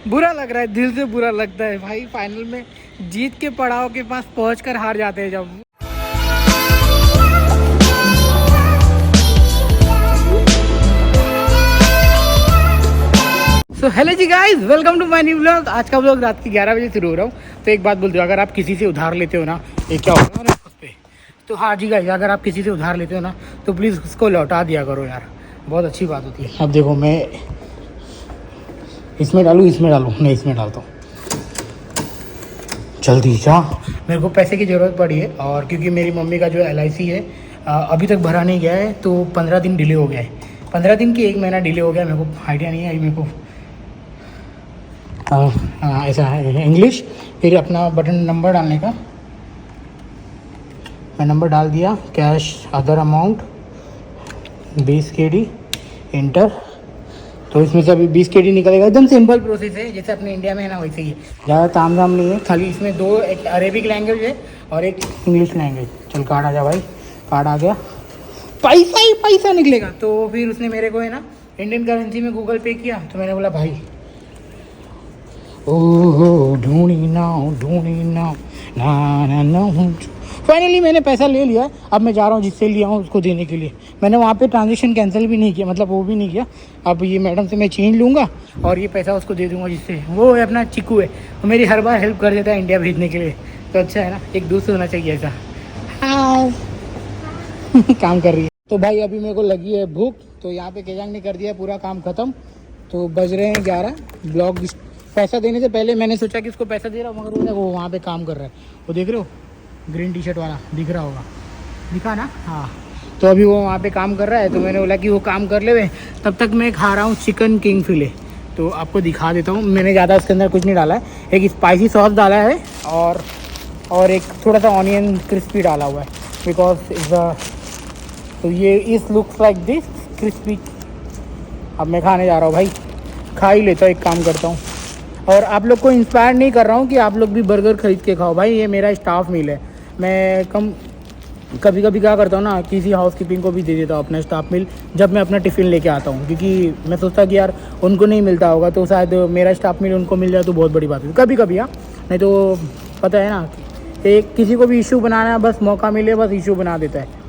बुरा लग रहा है, दिल से बुरा लगता है भाई। फाइनल में जीत के पड़ाव के पास पहुंचकर हार जाते हैं जब। So hello ji guys, welcome to my new vlog. आज का व्लॉग रात के 11 बजे शुरू हो रहा हूँ। तो एक बात बोलते हो, अगर आप किसी से उधार लेते हो ना, ये क्या होगा ना उस पर। तो हाँ जी गाइस, अगर आप किसी से उधार लेते हो ना, तो प्लीज़ उसको लौटा दिया करो यार, बहुत अच्छी बात होती है। अब देखो, मैं इसमें डालूँ नहीं, इसमें डालता हूँ। जल्दी जा, मेरे को पैसे की ज़रूरत पड़ी है। और क्योंकि मेरी मम्मी का जो LIC है अभी तक भरा नहीं गया है, तो 15 दिन डिले हो गया है। 15 दिन की 1 महीना डिले हो गया। मेरे को आइडिया नहीं है मेरे को ऐसा है इंग्लिश। फिर अपना बटन नंबर डालने का, मैं नंबर डाल दिया। Cash other amount 20 KD inter. तो इसमें से अभी 20 KD निकलेगा। एकदम सिंपल प्रोसेस है, जैसे अपने इंडिया में है ना, वैसे ही है। ज़्यादा ताम झाम नहीं है। खाली इसमें दो, एक अरेबिक लैंग्वेज है और एक इंग्लिश लैंग्वेज। चल कार्ड आ जा भाई, कार्ड आ गया। पैसा ही पैसा निकलेगा। तो फिर उसने मेरे को है ना इंडियन करेंसी में गूगल पे किया। तो मैंने बोला भाई ओह ढूंढी ना ना। फाइनली मैंने पैसा ले लिया। अब मैं जा रहा हूँ जिससे लिया हूँ उसको देने के लिए। मैंने वहाँ पे ट्रांजेक्शन कैंसिल भी नहीं किया, मतलब वो भी नहीं किया। अब ये मैडम से मैं चेंज लूँगा और ये पैसा उसको दे दूँगा, जिससे वो है अपना चिक्कू है, वो मेरी हर बार हेल्प कर देता है इंडिया भेजने के लिए। तो अच्छा है ना, एक दोस्त होना चाहिए ऐसा। हाँ काम कर रही है। तो भाई अभी मेरे को लगी है भूख, तो यहाँ पे केजांग ने कर दिया पूरा काम ख़त्म। तो बज रहे हैं 11। ब्लॉग पैसा देने से पहले मैंने सोचा कि उसको पैसा दे रहा हूँ, मगर वो वहाँ पे काम कर रहा है। वो देख रहे हो, ग्रीन टी-शर्ट वाला दिख रहा होगा, दिखा ना? हाँ। तो अभी वो वहाँ पे काम कर रहा है। तो मैंने बोला कि वो काम कर ले, तब तक मैं खा रहा हूँ चिकन किंग फिले। तो आपको दिखा देता हूँ। मैंने ज़्यादा उसके अंदर कुछ नहीं डाला है, एक स्पाइसी सॉस डाला है और एक थोड़ा सा ऑनियन क्रिस्पी डाला हुआ है, बिकॉज इज तो ये इस लुक्स लाइक दिस क्रिस्पी। अब मैं खाने जा रहा हूँ भाई, खा ही लेता हूँ। एक काम करता हूँ, और आप लोग को इंस्पायर नहीं कर रहा हूँ कि आप लोग भी बर्गर खरीद के खाओ भाई। ये मेरा स्टाफ मील है। मैं कभी कभी क्या करता हूँ ना, किसी हाउस कीपिंग को भी दे देता हूँ अपना स्टाफ मील, जब मैं अपना टिफ़िन लेके आता हूँ। क्योंकि मैं सोचता कि यार उनको नहीं मिलता होगा, तो शायद मेरा स्टाफ मील उनको मिल जाए तो बहुत बड़ी बात है। कभी कभी हाँ, नहीं तो पता है ना, एक किसी को भी इशू बनाना, बस मौका मिले बस इशू बना देता है।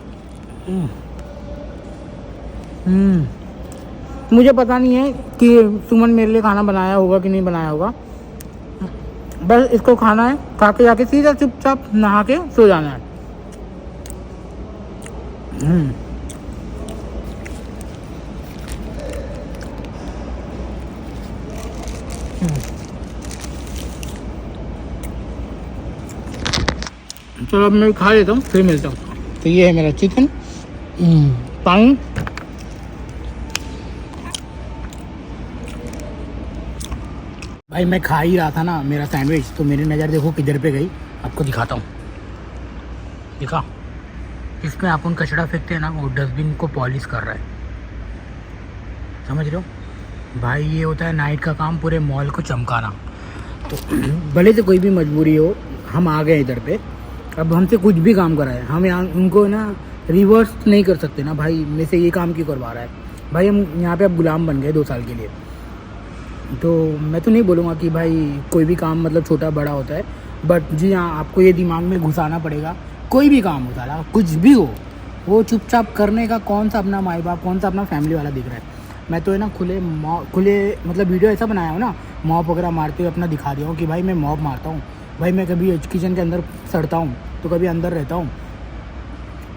मुझे पता नहीं है कि सुमन मेरे लिए खाना बनाया होगा कि नहीं बनाया होगा। बस इसको खाना है, खा के जाके सीधा चुपचाप नहा के सो जाना है। चलो अब मैं खा लेता हूँ, फिर मिलता हूँ। तो ये है मेरा चिकन, पानी। भाई मैं खा ही रहा था ना मेरा सैंडविच, तो मेरी नज़र देखो किधर पे गई, आपको दिखाता हूँ। दिखा, इसमें अपन कचरा फेंकते हैं ना, वो डस्टबिन को पॉलिश कर रहा है, समझ रहे हो भाई? ये होता है नाइट का काम, पूरे मॉल को चमकाना। तो भले से कोई भी मजबूरी हो, हम आ गए इधर पे, अब हमसे कुछ भी काम कराए, हम यहाँ उनको ना रिवर्स नहीं कर सकते ना भाई। मेरे से ये काम क्यों करवा रहा है भाई? हम यहाँ पे अब गुलाम बन गए 2 साल के लिए। तो मैं तो नहीं बोलूँगा कि भाई कोई भी काम मतलब छोटा बड़ा होता है, बट जी हाँ, आपको ये दिमाग में घुसाना पड़ेगा, कोई भी काम होता है, कुछ भी हो, वो चुपचाप करने का कौन सा अपना माई बाप, कौन सा अपना फैमिली वाला दिख रहा है। मैं तो है ना खुले मतलब वीडियो ऐसा बनाया हूँ ना, मॉप वगैरह मारते हुए अपना दिखा दिया हूँ कि भाई मैं मॉप मारता हूँ भाई। मैं कभी किचन के अंदर सड़ता हूँ, तो कभी अंदर रहता हूँ,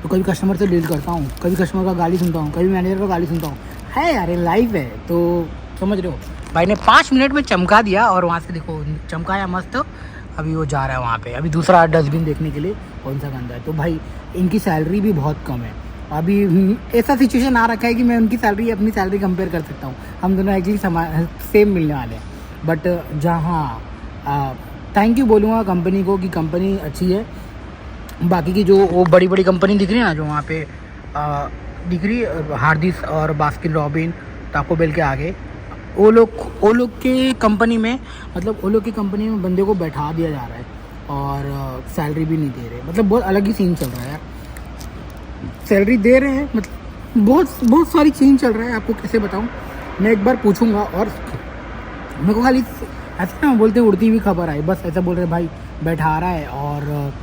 तो कभी कस्टमर से डील करता हूँ, कभी कस्टमर का गाली सुनता हूँ, कभी मैनेजर का गाली सुनता हूँ। है यार, ये लाइफ है। तो समझ रहे हो भाई ने 5 मिनट में चमका दिया, और वहाँ से देखो चमकाया मस्त। अभी वो जा रहा है वहाँ पे, अभी दूसरा डस्टबिन देखने के लिए कौन सा गंदा है। तो भाई इनकी सैलरी भी बहुत कम है। अभी ऐसा सिचुएशन आ रखा है कि मैं उनकी सैलरी अपनी सैलरी कंपेयर कर सकता हूँ। हम दोनों एक्चुअली सेम मिलने वाले हैं। बट जहाँ थैंक यू बोलूँगा कंपनी को कि कंपनी अच्छी है। बाकी की जो वो बड़ी बड़ी कंपनी दिख रही है ना, जो वहाँ पे दिख रही है, हार्दिस और बास्किन रॉबिन, टाको बेल के आगे, वो लोग के कंपनी में, मतलब वो लोग की कंपनी में बंदे को बैठा दिया जा रहा है और सैलरी भी नहीं दे रहे। मतलब बहुत अलग ही सीन चल रहा है यार। सैलरी दे रहे हैं, मतलब बहुत सारी सीन चल रहा है। आपको कैसे बताऊं? मैं एक बार पूछूंगा, और मेरे को खाली ऐसे ना बोलते उड़ती हुई खबर आई, बस ऐसा बोल रहे भाई बैठा रहा है और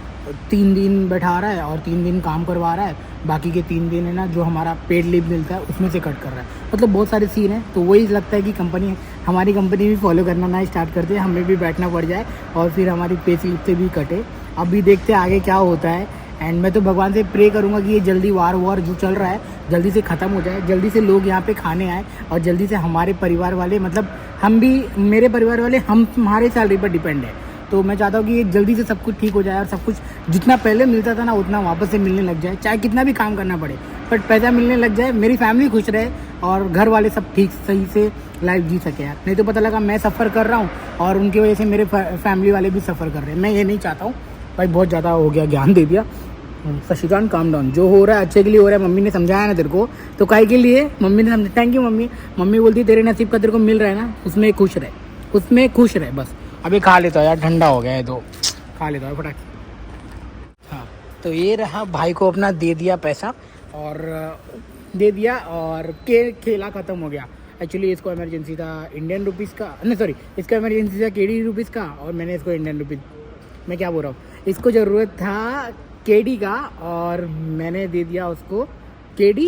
3 दिन बैठा रहा है और 3 दिन काम करवा रहा है, बाकी के 3 दिन है ना जो हमारा पेड लीव मिलता है उसमें से कट कर रहा है। मतलब बहुत सारे सीन हैं, तो वही लगता है कि कंपनी, हमारी कंपनी भी फॉलो करना ना स्टार्ट करते हैं, हमें भी बैठना पड़ जाए और फिर हमारी पे स्लिप से भी कटे। अभी देखते हैं आगे क्या होता है। एंड मैं तो भगवान से प्रे करूँगा कि ये जल्दी वार जो चल रहा है जल्दी से ख़त्म हो जाए, जल्दी से लोग यहाँ पे खाने आए और जल्दी से हमारे परिवार वाले, मतलब हम भी, मेरे परिवार वाले, हम हमारे सैलरी पर डिपेंड है। तो मैं चाहता हूँ कि ये जल्दी से सब कुछ ठीक हो जाए और सब कुछ जितना पहले मिलता था ना उतना वापस से मिलने लग जाए, चाहे कितना भी काम करना पड़े बट पैसा मिलने लग जाए, मेरी फैमिली खुश रहे और घर वाले सब ठीक सही से लाइफ जी सके यार। नहीं तो पता लगा मैं सफ़र कर रहा हूँ और उनकी वजह से मेरे फैमिली वाले भी सफ़र कर रहे हैं। मैं ये नहीं चाहता हूँ भाई, बहुत ज़्यादा हो गया, ज्ञान दे दिया। शशिकांत काम डाउन, जो हो रहा है अच्छे के लिए हो रहा है। मम्मी ने समझाया ना तेरे को, तो काहे के लिए मम्मी ने समझा। Thank you mummy. मम्मी बोलती तेरे नसीब का तेरे को मिल रहा है ना, उसमें खुश रहे, उसमें खुश रहे बस। अभी खा लेता हूँ यार, ठंडा हो गया है तो खा लेता हूँ फटाक। हाँ तो ये रहा, भाई को अपना दे दिया पैसा और दे दिया और खेला ख़त्म हो गया। एक्चुअली इसको इमरजेंसी था इंडियन रुपीज़ का, नहीं सॉरी, इसका इमरजेंसी था केडी रुपीज़ का और मैंने इसको इंडियन रुपीज़, मैं क्या बोल रहा हूँ, इसको ज़रूरत था केडी का और मैंने दे दिया उसको केडी।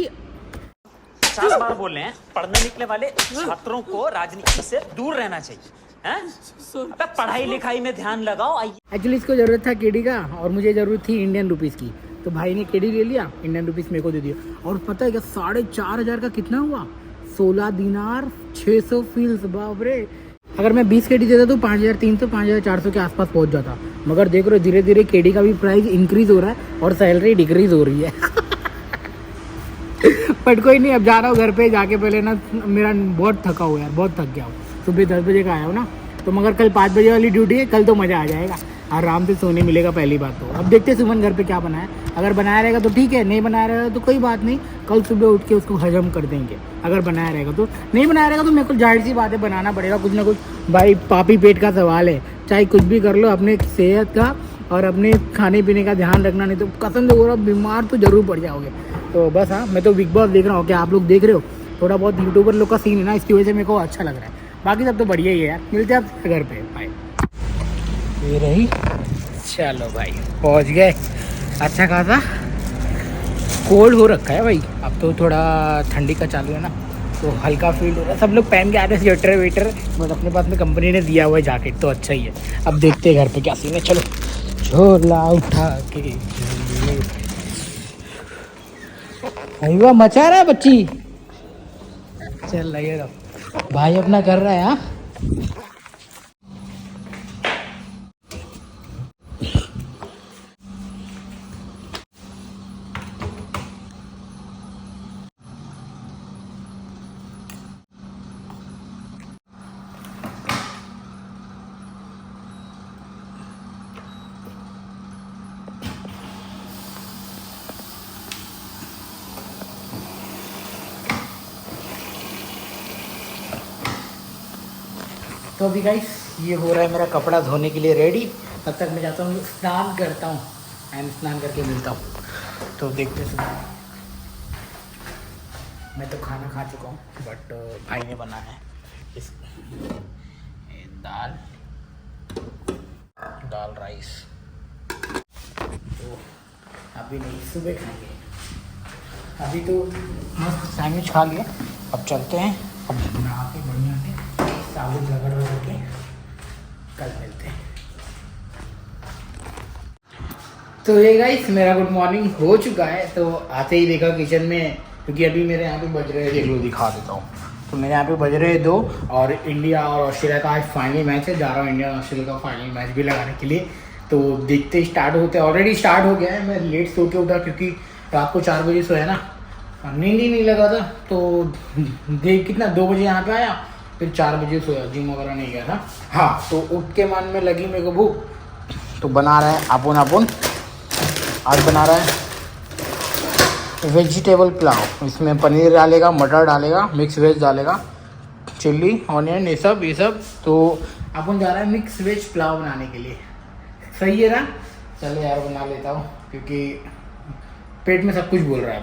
50 बार बोल रहे हैं, पढ़ने निकले वाले छात्रों को राजनीति से दूर रहना चाहिए। अबे पढ़ाई लिखाई में ध्यान लगाओ। एक्चुअली इसको ज़रूरत था केडी का और मुझे ज़रूरत थी इंडियन रुपीज़ की, तो भाई ने केडी ले लिया, इंडियन रुपीज़ मेरे को दे दिया। और पता है क्या, 4,500 का कितना हुआ, 16 दिनार 600 फील्स, बाप रे। अगर मैं 20 केडी देता तो 5,300 5,400 के आसपास पहुंच जाता, मगर देख रहे हो धीरे धीरे केडी का भी प्राइस इंक्रीज हो रहा है और सैलरी डिक्रीज हो रही है। बट कोई नहीं, अब जा रहा हूँ घर पे, जाके पहले ना, मेरा बहुत थका हुआ है, बहुत थक गया हूँ, सुबह 10 बजे का आया हूँ ना, तो मगर कल 5 बजे वाली ड्यूटी है, कल तो मज़ा आ जाएगा, आराम से सोने मिलेगा पहली बात तो। अब देखते हैं सुमन घर पे क्या बनाए, अगर बनाया रहेगा तो ठीक है, नहीं बनाया रहेगा तो कोई बात नहीं, कल सुबह उठ के उसको हजम कर देंगे। अगर बनाया रहेगा तो, नहीं बनाया रहेगा तो मेरे को जाहिर सी बात है बनाना पड़ेगा कुछ ना कुछ। भाई पापी पेट का सवाल है, चाहे कुछ भी कर लो, अपने सेहत का और अपने खाने पीने का ध्यान रखना, नहीं तो कसम से बोल रहा हूं बीमार तो जरूर पड़ जाओगे। तो बस हाँ, मैं तो बिग बॉस देख रहा हूँ, क्या आप लोग देख रहे हो? थोड़ा बहुत यूट्यूबर लोग का सीन है ना, इसकी वजह से मेरे को अच्छा लग रहा है, बाकी सब तो बढ़िया ही है यार। मिलते हैं आप घर पे, बाय। ये रही, चलो भाई पहुँच गए। अच्छा खासा कोल्ड हो रखा है भाई, अब तो थोड़ा ठंडी का चालू है ना, तो हल्का फील हो रहा है। सब लोग पहन के आ रहे हैं स्वेटर वेटर, बट अपने पास में कंपनी ने दिया हुआ है जैकेट, तो अच्छा ही है। अब देखते हैं घर पे क्या सीन है। चलो झोला उठा के, अरे मचा रहा है बच्ची, चल रही है भाई, अपना कर रहा है। हाँ तो अभी गाइस ये हो रहा है मेरा कपड़ा धोने के लिए रेडी, तब तक मैं जाता हूँ स्नान करता हूँ एंड स्नान करके मिलता हूँ। तो देखते सुना, मैं तो खाना खा चुका हूँ बट भाई ने बनाया है इस दाल राइस, तो अभी नहीं, सुबह खाएंगे। अभी तो मस्त सैंडविच खा लिया, अब चलते हैं, अब नहा के बढ़िया से साबुन रगड़ के कल मिलते हैं। तो ये गाइस मेरा गुड मॉर्निंग हो चुका है, तो आते ही देखा किचन में, क्योंकि अभी मेरे यहाँ पे बज रहे हैं, देख लो दिखा देता हूँ, तो मेरे यहाँ पे बज रहे हैं 2 और इंडिया और ऑस्ट्रेलिया का आज फाइनल मैच है, जा रहा हूँ इंडिया और ऑस्ट्रेलिया का फाइनल मैच भी लगाने के लिए। तो देखते स्टार्ट होते, ऑलरेडी स्टार्ट हो गया है। मैं लेट सो के उठा क्योंकि रात को 4 बजे सोया ना, नींद ही नहीं लगा था, तो देख कितना 2 बजे यहाँ पे आया, फिर 4 बजे सोया, जिम वगैरह नहीं गया था। हाँ तो उठ के मन में लगी मेरे को भूख, तो बना रहा है अपन आज बना रहा है वेजिटेबल पुलाव। इसमें पनीर डालेगा, मटर डालेगा, मिक्स वेज डालेगा, चिल्ली ऑनियन ये सब। तो अपन जा रहा है मिक्स वेज पुलाव बनाने के लिए। सही है ना? चलो यार बना लेता हूँ, क्योंकि पेट में सब कुछ बोल रहा है।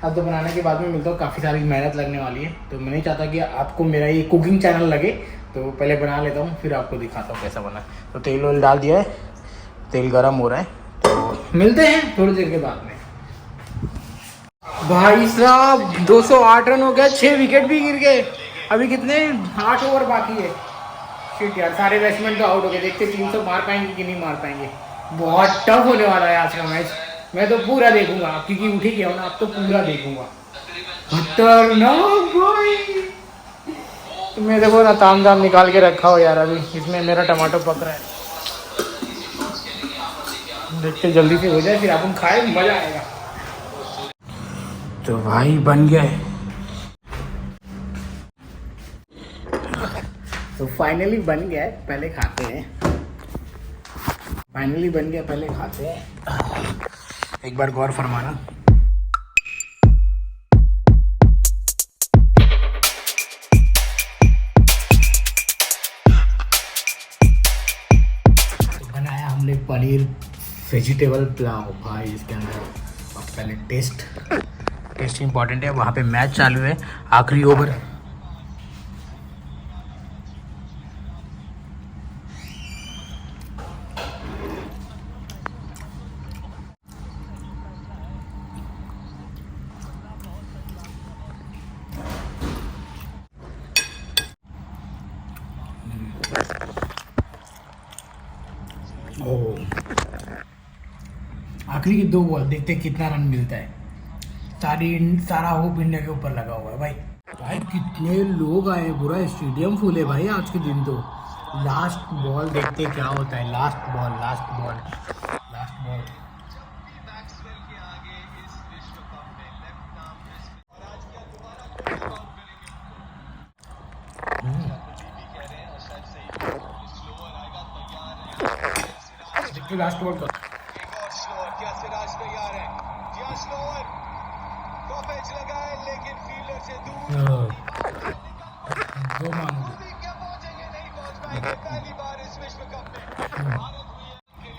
अब तो बनाने के बाद में मिलता हूँ, काफ़ी सारी मेहनत लगने वाली है, तो मैं नहीं चाहता कि आपको मेरा ये कुकिंग चैनल लगे, तो पहले बना लेता हूँ फिर आपको दिखाता हूँ कैसा बना। तो तेल वेल डाल दिया है, तेल गर्म हो रहा है, तो मिलते हैं थोड़ी देर के बाद में। भाई साहब 208 रन हो गया, 6 विकेट भी गिर गए। अभी कितने 8 ओवर बाकी है। शिट यार, सारे बैट्समैन तो आउट हो गए। देखते 300 मार पाएंगे कि नहीं मार पाएंगे। बहुत टफ होने वाला है आज का मैच। मैं तो पूरा देखूंगा, क्योंकि उठ ही गया हूं ना, अब तो पूरा देखूंगा। खतरनाक भाई, मैं देखो ना ताम झाम निकाल के रखा हो यार। अभी इसमें मेरा टमाटो पक रहा है, देखते जल्दी से हो जाए फिर अपन खाए, मजा आएगा। तो भाई बन गया है, तो फाइनली बन गया है, पहले खाते हैं। फाइनली बन गया, पहले खाते हैं। एक बार गौर फरमाना। तो बनाया हमने पनीर वेजिटेबल पुलाव भाई इसके अंदर। और पहले टेस्ट इम्पॉर्टेंट है। वहाँ पे मैच चालू है, आखिरी ओवर। आखिरी की 2 बॉल, देखते कितना रन मिलता है। सारा होप इंडिया के ऊपर लगा हुआ है भाई। भाई कितने लोग आए हैं, पूरा स्टेडियम फुल है भाई आज के दिन। तो लास्ट बॉल देखते क्या होता है। Last ball. देखते लास्ट बॉल का। दो मांगो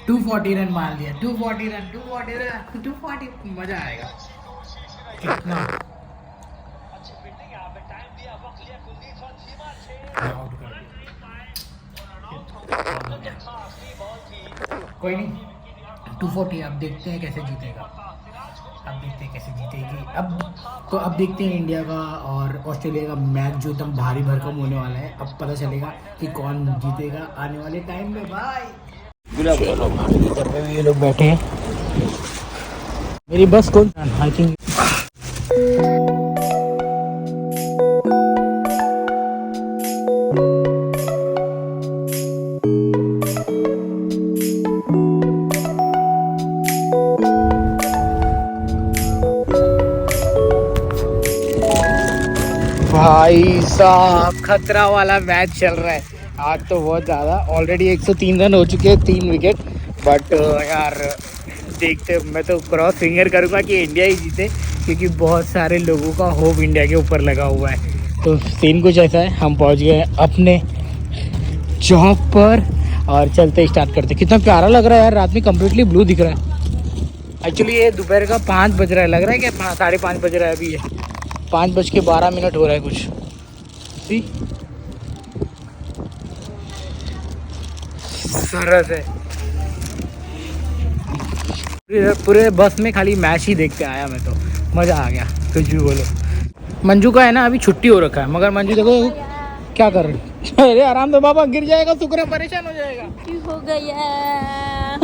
240 रन मान लिया। 240 मजा आएगा कितना। कोई नहीं, 240। अब देखते हैं कैसे जीतेगा, अब देखते हैं इंडिया का और ऑस्ट्रेलिया का मैच जो एकदम भारी भरकम होने वाला है। अब पता चलेगा कि कौन जीतेगा आने वाले टाइम में भाई। चलो इधर पे भी ये लोग बैठे हैं। मेरी बस कौन आई थिंक भाई साहब खतरा वाला मैच चल रहा है आज तो बहुत ज़्यादा। ऑलरेडी 103 रन हो चुके हैं, 3 विकेट। बट यार देखते, मैं तो क्रॉस फिंगर करूँगा कि इंडिया ही जीते, क्योंकि बहुत सारे लोगों का होप इंडिया के ऊपर लगा हुआ है। तो सीन कुछ ऐसा है, हम पहुँच गए अपने जॉब पर और चलते स्टार्ट करते। कितना प्यारा लग रहा है यार, रात में कम्प्लीटली ब्लू दिख रहा है। एक्चुअली ये दोपहर का 5 बज रहा है, लग रहा है कि 5:30 बज रहा है अभी। ये 5:12 हो रहा है कुछ। सी सरस है। पूरे बस में खाली मैच ही देख के आया मैं, तो मज़ा आ गया। कुछ भी बोलो। मंजू का है ना अभी छुट्टी हो रखा है, मगर मंजू देखो क्या कर रही है। अरे आराम से बाबा, गिर जाएगा शुक्र, परेशान हो जाएगा। हो गया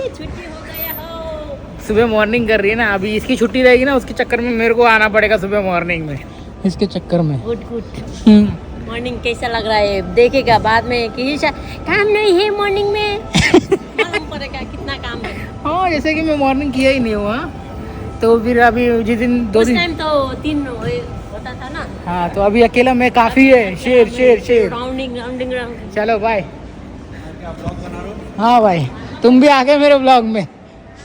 छुट्टी हो गया हो। सुबह मॉर्निंग कर रही है ना, अभी इसकी छुट्टी रहेगी ना, उसके चक्कर में मेरे को आना पड़ेगा सुबह मॉर्निंग में, इसके चक्कर में। गुड मॉर्निंग कैसा लग रहा है देखेगा बाद में कि काम नहीं है मॉर्निंग में। मालूम पड़ेगा कितना काम है। हाँ, जैसे कि मैं मॉर्निंग किया ही नहीं हुआ, तो फिर अभी जिस दिन 2 दिन टाइम तो 3 होता था ना। हाँ, तो अभी अकेला मैं काफ़ी है। शेर राउंडिंग चलो बाय। हाँ भाई, तुम भी आ गए मेरे ब्लॉग में।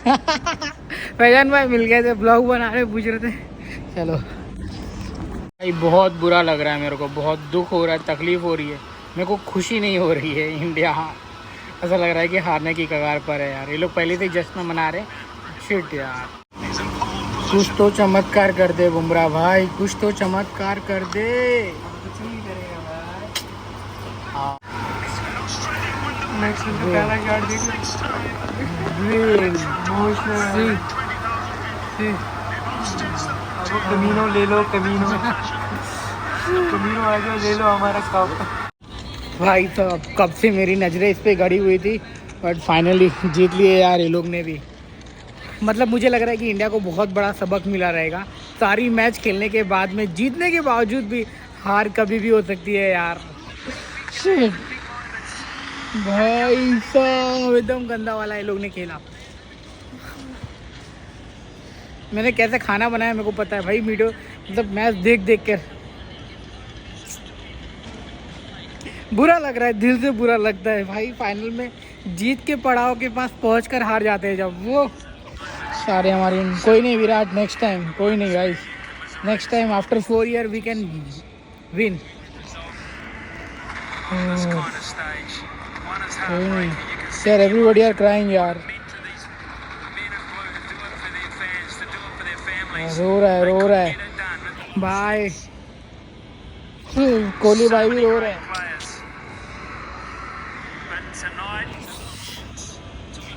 फैजान भाई मिल गए थे, ब्लॉग बना रहे, पूछ रहे थे। चलो भाई, बहुत बुरा लग रहा है मेरे को, बहुत दुख हो रहा है, तकलीफ हो रही है मेरे को, खुशी नहीं हो रही है। इंडिया ऐसा लग रहा है कि हारने की कगार पर है यार। ये लोग पहले से जश्न मना रहे। शिट यार, कुछ तो चमत्कार कर दे बुमराह भाई, कुछ तो चमत्कार कर दे। कुछ नहीं करेगा भाई। हाँ। नेक्स्ट तो पहला शॉट देखो, कमीनो ले लो, कमीनो कमीनो आ जाओ, ले लो हमारा कप। भाई तो कब से मेरी नज़रें इस पे गड़ी हुई थी, बट फाइनली जीत लिए यार ये लोग ने भी। मतलब मुझे लग रहा है कि इंडिया को बहुत बड़ा सबक मिला रहेगा। सारी मैच खेलने के बाद में, जीतने के बावजूद भी हार कभी भी हो सकती है यार। भाई साहब एकदम गंदा वाला ये लोग ने खेला। मैंने कैसे खाना बनाया मेरे को पता है भाई, वीडियो मतलब मैच देख देख कर बुरा लग रहा है, दिल से बुरा लगता है भाई। फाइनल में जीत के पड़ाव के पास पहुंचकर हार जाते हैं जब वो सारे हमारे। कोई नहीं विराट, नेक्स्ट टाइम कोई नहीं guys, next time after 4 years we can win. कोई नहीं यार, एवरीबॉडी आर क्राइंग यार, रो रहा है भाई। कोहली भाई भी रो रहे हैं।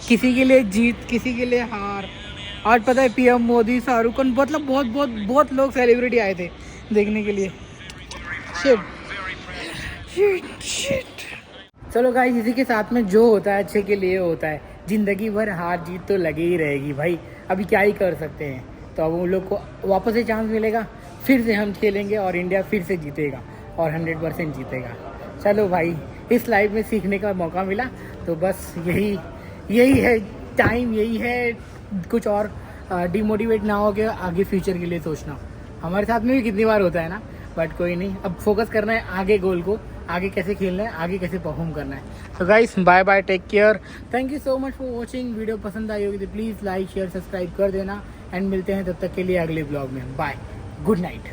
किसी के लिए जीत, किसी के लिए हार। आज पता है पीएम मोदी, शाहरुख खान, मतलब बहुत लोग सेलिब्रिटी आए थे देखने के लिए। शिट। चलो गाइस, इसी के साथ में जो होता है अच्छे के लिए होता है। ज़िंदगी भर हार जीत तो लगी ही रहेगी भाई, अभी क्या ही कर सकते हैं। तो अब उन लोग को वापस से चांस मिलेगा, फिर से हम खेलेंगे और इंडिया फिर से जीतेगा और 100% जीतेगा। चलो भाई, इस लाइफ में सीखने का मौका मिला, तो बस यही है टाइम, यही है। कुछ और डिमोटिवेट ना हो के आगे फ्यूचर के लिए सोचना। हमारे साथ में भी कितनी बार होता है ना, बट कोई नहीं, अब फोकस करना है आगे गोल को, आगे कैसे खेलना है, आगे कैसे परफॉर्म करना है। तो guys bye bye, take care, thank you so much for watching. Video पसंद आई होगी तो प्लीज़ लाइक शेयर सब्सक्राइब कर देना, एंड मिलते हैं तब तक के लिए अगले ब्लॉग में। Bye, good night.